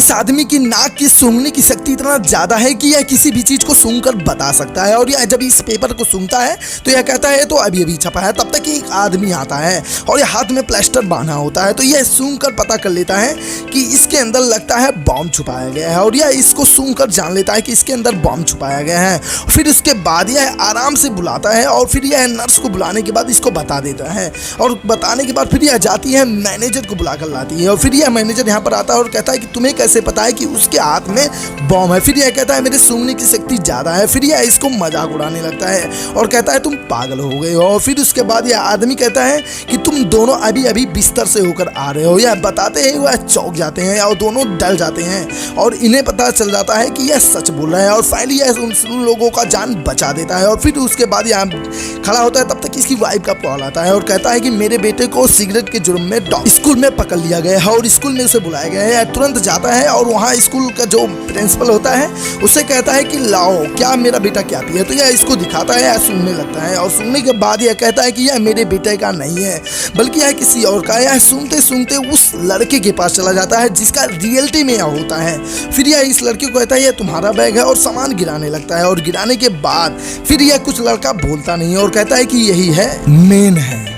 इस आदमी की नाक की सूंघने की शक्ति इतना ज्यादा है कि यह किसी भी चीज को सूंघकर बता सकता है। और यह जब इस पेपर को सूंघता है तो यह कहता है तो अभी अभी छपा है। तब तक एक आदमी आता है और यह हाथ में प्लास्टर बांधा होता है, तो यह सूंघकर पता कर लेता है कि इसके अंदर लगता है बॉम्ब छुपाया गया है। और यह इसको सूंघकर जान लेता है कि इसके अंदर बॉम्ब छुपाया गया है। फिर उसके बाद यह आराम से बुलाता है और फिर यह नर्स को बुलाने के बाद इसको बता देता है। और बताने के बाद फिर यह जाती है मैनेजर को बुलाकर लाती है। और फिर यह मैनेजर यहाँ पर आता है और कहता है कि तुम्हें कैसे पता है कि उसके हाथ में बॉम्ब है। फिर यह कहता है मेरे सूंघने की शक्ति ज्यादा है। फिर यह इसको मजाक उड़ाने लगता है और कहता है तुम पागल हो गए हो। और फिर उसके बाद यह आदमी कहता है कि तुम दोनों अभी अभी बिस्तर से होकर आ रहे हो। यह बताते हैं वह चौंक जाते हैं और दोनों डर जाते हैं और इन्हें पता चल जाता है कि यह सच बोल रहा है। और फाइनली यह उन लोगों का जान बचा देता है। और फिर उसके बाद यह खड़ा होता है, तब तक इसकी वाइफ का कॉल आता है और कहता है कि मेरे बेटे को सिगरेट के जुर्म में स्कूल में पकड़ लिया गया है और स्कूल में उसे बुलाया गया है। तुरंत जाता है और वहाँ स्कूल का जो प्रिंसिपल होता है उससे कहता है कि लाओ क्या मेरा बेटा क्या पिया। तो यह इसको दिखाता है, यह सुनने लगता है और सुनने के बाद यह कहता है कि यह मेरे बेटे का नहीं है बल्कि यह किसी और का। यह सूंघते सूंघते उस लड़के के पास चला जाता है जिसका रियलिटी में यह होता है। फिर यह इस लड़के को कहता है यह तुम्हारा बैग है और सामान गिराने लगता है। और गिराने के बाद फिर यह कुछ लड़का बोलता नहीं और कहता है कि यही है मेन है।